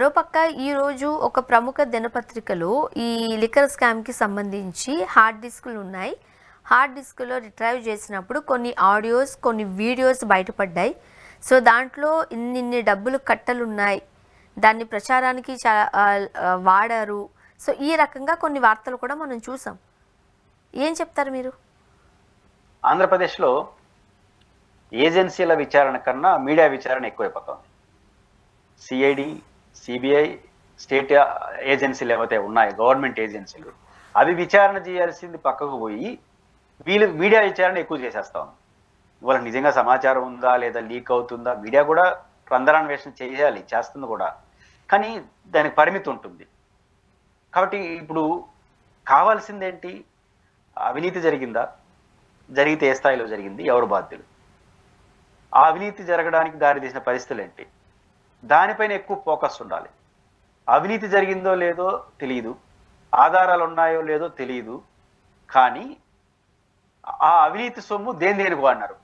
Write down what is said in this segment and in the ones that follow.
మరోపక్క ఈరోజు ఒక ప్రముఖ దినపత్రికలో ఈ లిక్కర్ స్కామ్కి సంబంధించి హార్డ్ డిస్కులు ఉన్నాయి. హార్డ్ డిస్కులో రిట్రైవ్ చేసినప్పుడు కొన్ని ఆడియోస్, కొన్ని వీడియోస్ బయటపడ్డాయి. సో దాంట్లో ఇన్ని డబ్బులు కట్టలు ఉన్నాయి, దాన్ని ప్రచారానికి వాడారు. సో ఈ రకంగా కొన్ని వార్తలు కూడా మనం చూసాం. ఏం చెప్తారు మీరు? ఆంధ్రప్రదేశ్లో ఏజెన్సీల విచారణ కన్నా మీడియా విచారణ ఎక్కువైపోతుంది. సిఐడి, సిబిఐ, స్టేట్ ఏజెన్సీలు ఏవైతే ఉన్నాయో గవర్నమెంట్ ఏజెన్సీలు, అవి విచారణ చేయాల్సింది పక్కకు పోయి వీళ్ళు మీడియా విచారణ ఎక్కువ చేసేస్తాం. వాళ్ళకి నిజంగా సమాచారం ఉందా లేదా లీక్ అవుతుందా, మీడియా కూడా రంధ్రాన్వేషణ చేయాలి, చేస్తుంది కూడా, కానీ దానికి పరిమితి ఉంటుంది. కాబట్టి ఇప్పుడు కావాల్సిందేంటి? అవినీతి జరిగిందా, జరిగితే ఏ స్థాయిలో జరిగింది, ఎవరు బాధ్యులు, ఆ అవినీతి జరగడానికి దారితీసిన పరిస్థితులు ఏంటి, దానిపైన ఎక్కువ ఫోకస్ ఉండాలి. అవినీతి జరిగిందో లేదో తెలియదు, ఆధారాలు ఉన్నాయో లేదో తెలియదు, కానీ ఆ అవినీతి సొమ్ము దేనికి వాడినారు?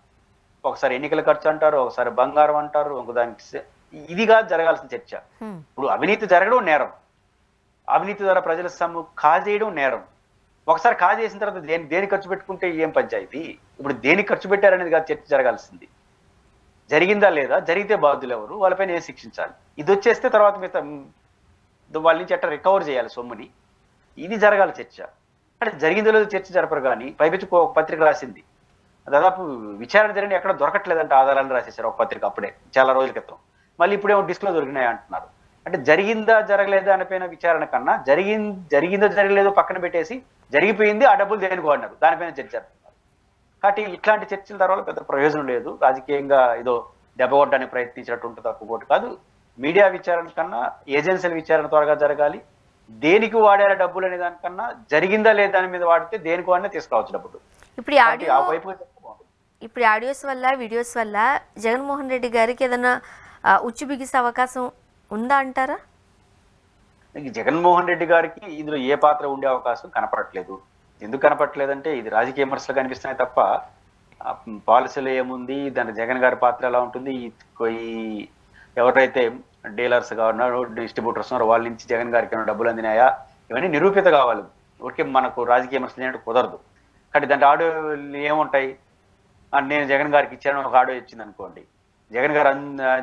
ఒకసారి ఎన్నికల ఖర్చు అంటారు, ఒకసారి బంగారం అంటారు, ఇంకోదానికి. ఇదిగా జరగాల్సిన చర్చ. ఇప్పుడు అవినీతి జరగడం నేరం, అవినీతి ద్వారా ప్రజల సొమ్ము కాజేయడం నేరం. ఒకసారి కాజేసిన తర్వాత దేని ఖర్చు పెట్టుకుంటే ఏం పంచాయతీ? ఇప్పుడు దేనికి ఖర్చు పెట్టారనేది కాదు చర్చ జరగాల్సింది. జరిగిందా లేదా, జరిగితే బాధ్యులు ఎవరు, వాళ్ళపైన ఏం శిక్షించాలి, ఇది వచ్చేస్తే తర్వాత మిగతా వాళ్ళ నుంచి ఎట్లా రికవర్ చేయాలి సొమ్ముని, ఇది జరగాలి చర్చ. అంటే జరిగిందో లేదో చర్చ జరపరు. కానీ పైపెచ్చు ఒక పత్రిక రాసింది, దాదాపు విచారణ జరిగిన ఎక్కడ దొరకట్లేదంటే ఆధారాలను రాసేసారు ఒక పత్రిక అప్పుడే చాలా రోజుల క్రితం. మళ్ళీ ఇప్పుడేమో డిస్క్లో దొరికినాయి అంటున్నారు. అంటే జరిగిందా జరగలేదా అనిపైన విచారణ కన్నా జరిగిందో జరగలేదో పక్కన పెట్టేసి జరిగిపోయింది, ఆ డబ్బులు దేనికి వాడినారు దానిపైన చర్చ జరుపుతున్నారు. కాబట్టి ఇట్లాంటి చర్చల తర్వాత పెద్ద ప్రయోజనం లేదు. రాజకీయంగా ఏదో దెబ్బగొట్టడానికి ప్రయత్నించినట్టు ఉంటుంది, తక్కువ కాదు. మీడియా విచారణ కన్నా ఏజెన్సీల విచారణ త్వరగా జరగాలి. దేనికి వాడారు డబ్బులు అనే దానికన్నా జరిగిందా లేదా దాని మీద వాడితే దేనికి వాడినా తీసుకోవచ్చు డబ్బులు. ఇప్పుడు ఆడియోస్ వల్ల, వీడియోస్ వల్ల జగన్మోహన్ రెడ్డి గారికి ఏదైనా ఉచ్చు బిగిసే అవకాశం ఉందా అంటారా? జగన్మోహన్ రెడ్డి గారికి ఇందులో ఏ పాత్ర ఉండే అవకాశం కనపడట్లేదు. ఎందుకు కనపడట్లేదంటే ఇది రాజకీయ విమర్శలు కనిపిస్తున్నాయి తప్ప పాలసీలో ఏముంది, దాని జగన్ గారి పాత్ర ఎలా ఉంటుంది, ఎవరైతే డీలర్స్ కావాలన్నారో, డిస్ట్రిబ్యూటర్స్ ఉన్నారో వాళ్ళ నుంచి జగన్ గారికి ఏమైనా డబ్బులు అందినాయా, ఇవన్నీ నిరూపిత కావాలి. ఓకే, మనకు రాజకీయ విమర్శలు ఏంటంటే కుదరదు. కాబట్టి దాంట్లో ఆడియో ఏముంటాయి? నేను జగన్ గారికి ఇచ్చాను, ఒక ఆడియో ఇచ్చింది అనుకోండి, జగన్ గారు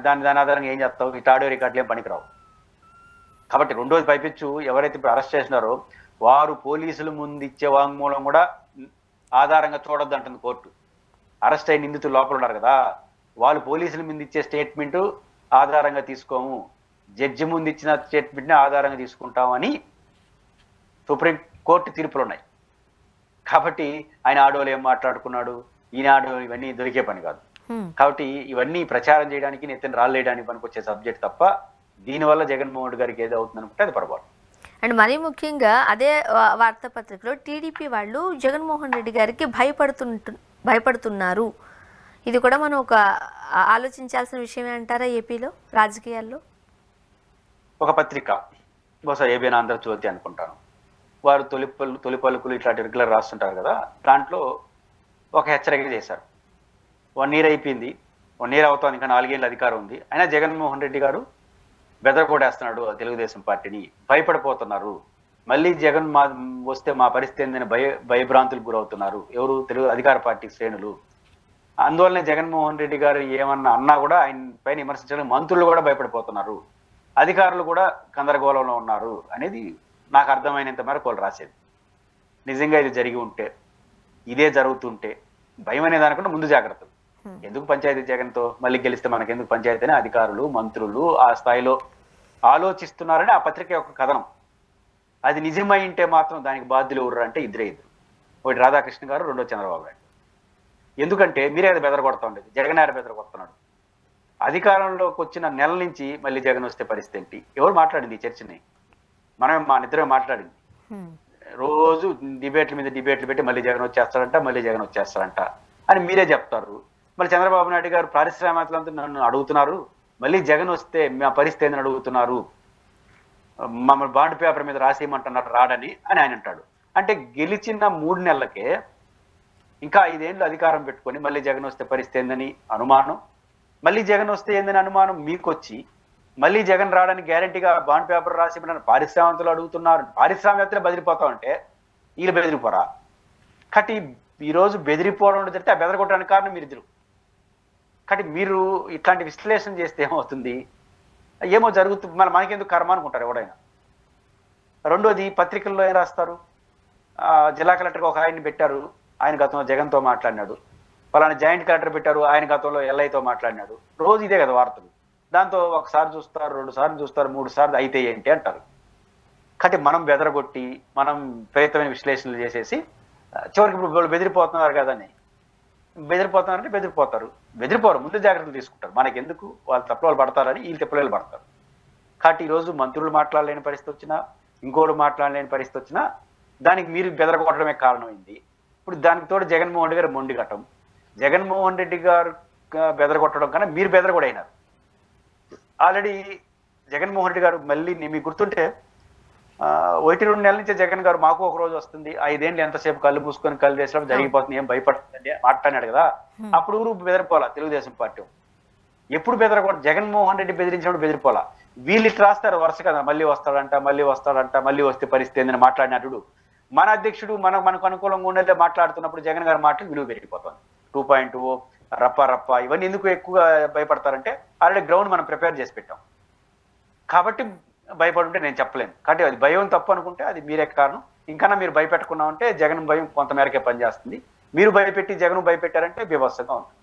దాని ఆధారంగా ఏం చేస్తావు? ఇట్లా ఆడియో రికార్డులు ఏం పనికిరావు. కాబట్టి రెండోది పైపెచ్చు ఎవరైతే ఇప్పుడు అరెస్ట్ చేసినారో వారు పోలీసుల ముందు ఇచ్చే వాంగ్మూలం కూడా ఆధారంగా చూడొద్దు అంటుంది కోర్టు. అరెస్ట్ అయిన నిందితులు లోపల ఉన్నారు కదా, వాళ్ళు పోలీసుల ముందు ఇచ్చే స్టేట్మెంట్ ఆధారంగా తీసుకోము, జడ్జి ముందు ఇచ్చిన స్టేట్మెంట్ని ఆధారంగా తీసుకుంటామని సుప్రీం కోర్టు తీర్పులు ఉన్నాయి. కాబట్టి ఆయన ఆడోలు ఏం మాట్లాడుకున్నాడు, ఈయన ఆడో, ఇవన్నీ దొరికే పని కాదు. కాబట్టి ఇవన్నీ ప్రచారం చేయడానికి, నెత్తిన రాళ్ళేయడానికి పనికొచ్చే సబ్జెక్ట్ తప్ప దీనివల్ల జగన్మోహన్ రెడ్డి గారికి ఏదో అవుతుంది అనుకుంటే అది పొరపాటు. అండ్ మరీ ముఖ్యంగా అదే వార్తాపత్రికలో టీడీపీ వాళ్ళు జగన్మోహన్ రెడ్డి గారికి భయపడుతున్నారు. ఇది కూడా మనం ఒక ఆలోచించాల్సిన విషయమే అంటారా ఏపీలో రాజకీయాల్లో? ఒక పత్రిక, బహుశా ఏబీఎన్ ఆంధ్రజ్యోతి అనుకుంటాను, వారు తొలి పలుకులు ఇట్లాంటి రెగ్యులర్ రాస్తుంటారు కదా, దాంట్లో ఒక హెచ్చరిక చేశారు. 1 year అయిపోయింది, 1 year అవుతాను, ఇంకా 4 ఏళ్ళ అధికారం ఉంది, అయినా జగన్మోహన్ రెడ్డి గారు బెదరకొడేస్తున్నాడు తెలుగుదేశం పార్టీని, భయపడిపోతున్నారు, మళ్ళీ జగన్ వస్తే మా పరిస్థితి ఏందని భయభ్రాంతులకు గురవుతున్నారు ఎవరు? తెలుగు అధికార పార్టీ శ్రేణులు. అందువల్లనే జగన్మోహన్ రెడ్డి గారు ఏమన్నా అన్నా కూడా ఆయన పైన విమర్శించడానికి మంత్రులు కూడా భయపడిపోతున్నారు, అధికారులు కూడా గందరగోళంలో ఉన్నారు అనేది నాకు అర్థమైనంత మేరకు వాళ్ళు రాసేది. నిజంగా ఇది జరిగి ఉంటే, ఇదే జరుగుతుంటే భయం అనే దానికన్నా ముందు జాగ్రత్తలు. ఎందుకు పంచాయతీ జగన్తో మళ్ళీ గెలిస్తే మనకెందుకు పంచాయతీ అని అధికారులు, మంత్రులు ఆ స్థాయిలో ఆలోచిస్తున్నారని ఆ పత్రిక యొక్క కథనం. అది నిజమై ఉంటే మాత్రం దానికి బాధ్యులు ఎవరు అంటే ఇద్దరు. ఒకటి రాధాకృష్ణ గారు, రెండో చంద్రబాబు నాయుడు. ఎందుకంటే మీరే అది బెదరగొడతా ఉండేది, జగన్ గారు బెదరగొడుతున్నాడు. అధికారంలోకి వచ్చిన నెల నుంచి మళ్ళీ జగన్ వస్తే పరిస్థితి ఏంటి? ఎవరు మాట్లాడింది ఈ చర్చని? మా నిద్రమే మాట్లాడింది. రోజు డిబేట్ల మీద డిబేట్లు పెట్టి మళ్ళీ జగన్ వచ్చేస్తారంట అని మీరే చెప్తారు. మళ్ళీ చంద్రబాబు నాయుడు గారు పారిశ్రామికలంతా నన్ను అడుగుతున్నారు, మళ్ళీ జగన్ వస్తే మా పరిస్థితి ఏందని అడుగుతున్నారు, మమ్మల్ని బాండ్ పేపర్ మీద రాసేయమంటున్నారు రాడని అని ఆయన అంటాడు. అంటే గెలిచిన 3 నెలలకే ఇంకా 5 ఏళ్ళు అధికారం పెట్టుకొని మళ్ళీ జగన్ వస్తే పరిస్థితి ఏందని అనుమానం, మళ్ళీ జగన్ వస్తే ఏందని అనుమానం మీకొచ్చి మళ్ళీ జగన్ రావడానికి గ్యారంటీగా బాండ్ పేపర్ రాసి పారిశ్రామికలు అడుగుతున్నారు. పారిశ్రామికవేత్తలే బెదిరిపోతా ఉంటే వీళ్ళు బెదిరిపోరా? కాబట్టి ఈరోజు బెదిరిపోవడం జరిగితే ఆ బెదరగొట్టడానికి కారణం మీరు ఇద్దరు. కాబట్టి మీరు ఇట్లాంటి విశ్లేషణ చేస్తే ఏమవుతుంది? ఏమో జరుగుతుంది, మనకెందుకు కర్మ అనుకుంటారు ఎవడైనా. రెండోది, పత్రికల్లో ఏం రాస్తారు? జిల్లా కలెక్టర్గా ఒక ఆయన్ని పెట్టారు, ఆయన గతంలో జగన్తో మాట్లాడినాడు. పలానా జాయింట్ కలెక్టర్ పెట్టారు, ఆయన గతంలో ఎల్ఐతో మాట్లాడినాడు. రోజు ఇదే కదా వార్తలు. దాంతో ఒకసారి చూస్తారు, 2 సార్లు చూస్తారు, 3 సార్లు అయితే ఏంటి అంటారు. కాబట్టి మనం బెదరగొట్టి మనం ప్రయత్నమైన విశ్లేషణలు చేసేసి చివరికి ఇప్పుడు వాళ్ళు బెదిరిపోతున్నారు కదని, బెదిరిపోతున్నారంటే బెదిరిపోరు, ముందు జాగ్రత్తలు తీసుకుంటారు. మనకెందుకు, వాళ్ళు తప్పులు పడతారని వీళ్ళు తప్పులు పడతారు. కాబట్టి ఈరోజు మంత్రులు మాట్లాడలేని పరిస్థితి వచ్చినా, ఇంకోటి మాట్లాడలేని పరిస్థితి వచ్చినా దానికి మీరు బెదరగొట్టడమే కారణమైంది. ఇప్పుడు దానికి తోడు జగన్మోహన్ రెడ్డి గారు మొండిగటం. జగన్మోహన్ రెడ్డి గారు బెదరగొట్టడం కన్నా మీరు బెదరగొడైనారు. ఆల్రెడీ జగన్మోహన్ రెడ్డి గారు మళ్ళీ మీకు గుర్తుంటే 1-2 నెలల నుంచి జగన్ గారు మాకు ఒక రోజు వస్తుంది, 5 ఏళ్ళు ఎంతసేపు కళ్ళు మూసుకొని కళ్ళు చేసినప్పుడు జరిగిపోతుంది, ఏం భయపడుతుంది మాట్లాడినాడు కదా. అప్పుడు ఊరు బెదిరిపోలా తెలుగుదేశం పార్టీ. ఎప్పుడు బెదరకూడదు, జగన్మోహన్ రెడ్డి బెదిరించినప్పుడు బెదిరిపోలా. వీళ్ళు ఇట్లా రాస్తారు వరుస కదా, మళ్ళీ వస్తాడంట, మళ్ళీ వస్తే పరిస్థితి ఏందని మాట్లాడినప్పుడు మన అధ్యక్షుడు మనకు అనుకూలంగా ఉండేదే మాట్లాడుతున్నప్పుడు జగన్ గారి మాటలు విలువ పెరిగిపోతుంది. 2.0 రప్ప ఇవన్నీ ఎందుకు ఎక్కువగా భయపడతారంటే ఆల్రెడీ గ్రౌండ్ మనం ప్రిపేర్ చేసి పెట్టాం కాబట్టి భయపడుంటే నేను చెప్పలేను. కాబట్టి అది భయం తప్పు అనుకుంటే అది మీరే కారణం. ఇంకా మీరు భయపెట్టుకున్నామంటే జగన్ భయం కొంతమేరకే పనిచేస్తుంది. మీరు భయపెట్టి జగన్ భయపెట్టారంటే బీభత్సంగా ఉంటుంది.